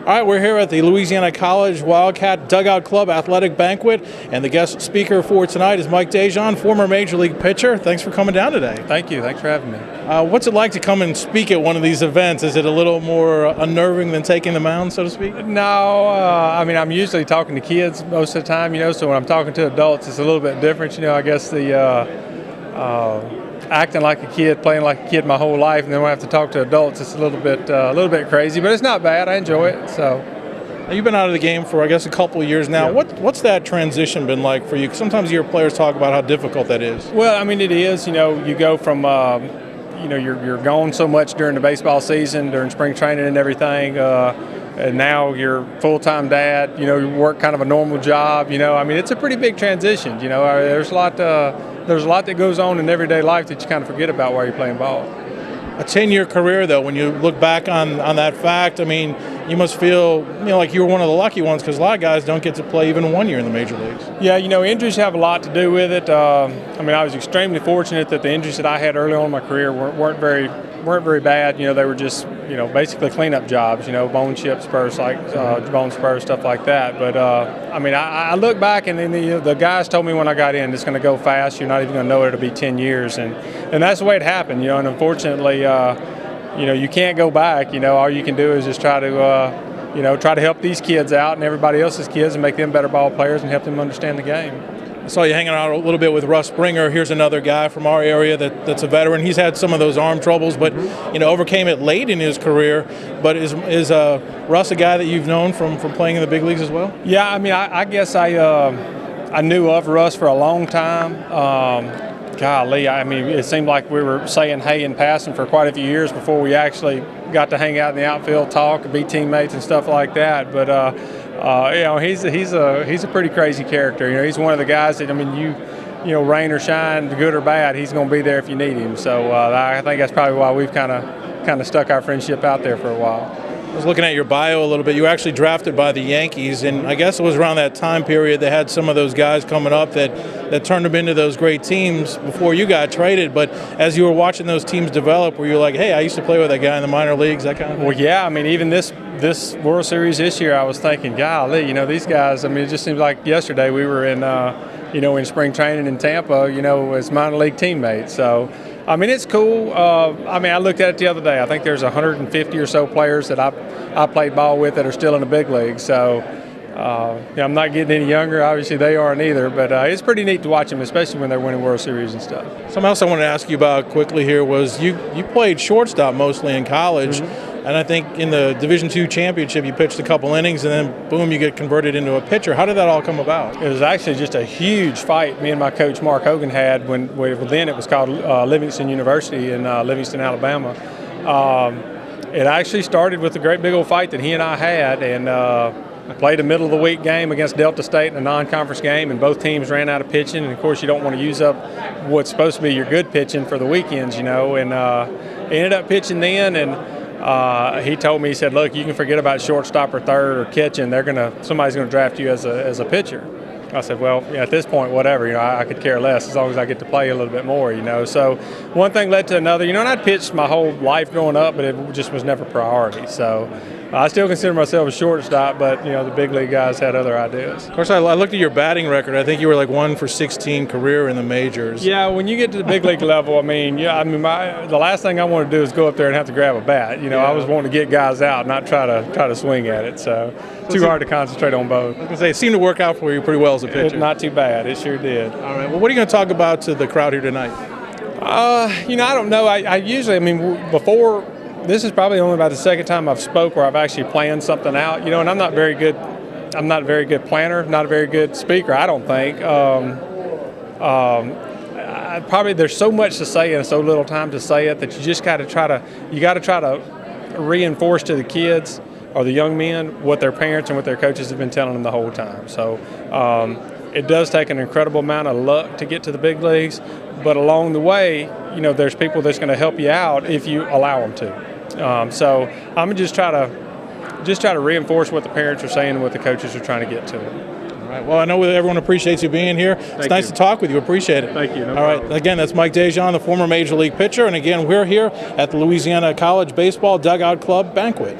All right, we're here at the Louisiana College Wildcat Dugout Club Athletic Banquet, and the guest speaker for tonight is Mike DeJean, former Major League pitcher. Thanks for coming down today. Thank you. Thanks for having me. What's it like to come and speak at one of these events? Is it a little more unnerving than taking the mound, so to speak? No, I mean, I'm usually talking to kids most of the time, so when I'm talking to adults, it's a little bit different. I guess the acting like a kid, playing like a kid my whole life, and then when I have to talk to adults, it's a little bit crazy, but it's not bad. I enjoy it. So, now, you've been out of the game for, I guess, a couple of years now. Yeah. What's that transition been like for you? 'Cause sometimes you hear players talk about how difficult that is. well, I mean, it is. You go from you're gone so much during the baseball season, during spring training and everything, and now you're full-time dad. You work kind of a normal job. I mean, it's a pretty big transition. There's a lot that goes on in everyday life that you kind of forget about while you're playing ball. A 10-year career, though, when you look back on that fact, I mean, you must feel like you were one of the lucky ones, because a lot of guys don't get to play even 1 year in the major leagues. Yeah, injuries have a lot to do with it. I mean, I was extremely fortunate that the injuries that I had early on in my career weren't very bad. They were just basically cleanup jobs. Bone chip spurs, bone spurs, stuff like that. But I mean, I look back and then the guys told me when I got in, it's going to go fast. You're not even going to know it. It'll be 10 years, and that's the way it happened. And unfortunately, you can't go back. All you can do is just try to help these kids out and everybody else's kids and make them better ball players and help them understand the game. I saw you hanging out a little bit with Russ Springer. Here's another guy from our area that's a veteran. He's had some of those arm troubles, but overcame it late in his career. But is Russ a guy that you've known from playing in the big leagues as well? Yeah, I mean, I guess I knew of Russ for a long time. Golly, I mean, it seemed like we were saying hey and passing for quite a few years before we actually got to hang out in the outfield, talk, be teammates and stuff like that. But he's a pretty crazy character. He's one of the guys that, I mean, rain or shine, good or bad, he's going to be there if you need him. So I think that's probably why we've kind of stuck our friendship out there for a while. I was looking at your bio a little bit. You were actually drafted by the Yankees, and I guess it was around that time period they had some of those guys coming up that turned them into those great teams before you got traded. But as you were watching those teams develop, were you like, hey, I used to play with that guy in the minor leagues, that kind of thing? Well, yeah. I mean, even this World Series this year, I was thinking, golly, these guys, I mean, it just seems like yesterday we were in, in spring training in Tampa, as minor league teammates. So, I mean, it's cool. I mean, I looked at it the other day. I think there's 150 or so players that I played ball with that are still in the big league. So, I'm not getting any younger. Obviously, they aren't either. But it's pretty neat to watch them, especially when they're winning World Series and stuff. Something else I wanted to ask you about quickly here was you played shortstop mostly in college. Mm-hmm. And I think in the Division II championship, you pitched a couple innings, and then, boom, you get converted into a pitcher. How did that all come about? It was actually just a huge fight me and my coach, Mark Hogan, had when then it was called Livingston University in Livingston, Alabama. It actually started with a great big old fight that he and I had, and I played a middle-of-the-week game against Delta State in a non-conference game, and both teams ran out of pitching. And, of course, you don't want to use up what's supposed to be your good pitching for the weekends, and ended up pitching then, and he told me, he said, look, you can forget about shortstop or third or catching. Somebody's going to draft you as a pitcher. I said, well, at this point, whatever. I could care less as long as I get to play a little bit more, So one thing led to another. And I'd pitched my whole life growing up, but it just was never a priority. So I still consider myself a shortstop, but, the big league guys had other ideas. Of course, I looked at your batting record. I think you were like 1 for 16 career in the majors. Yeah, when you get to the big league level, the last thing I want to do is go up there and have to grab a bat. I was wanting to get guys out, not try to swing at it. So too hard to concentrate on both. I was going to say, it seemed to work out for you pretty well as a pitcher. Not too bad. It sure did. All right. Well, what are you going to talk about to the crowd here tonight? I don't know. I usually, before, this is probably only about the second time I've spoke where I've actually planned something out, and I'm not very good. I'm not a very good planner, not a very good speaker, I don't think. Probably there's so much to say and so little time to say it that you just got to try to reinforce to the kids or the young men what their parents and what their coaches have been telling them the whole time. So it does take an incredible amount of luck to get to the big leagues, but along the way, there's people that's going to help you out if you allow them to. So I'm going to just try to reinforce what the parents are saying and what the coaches are trying to get to them. All right. Well, I know everyone appreciates you being here. It's nice to talk with you. Appreciate it. Thank you. No All right. problem. Again, that's Mike DeJean, the former Major League pitcher. And again, we're here at the Louisiana College Baseball Dugout Club Banquet.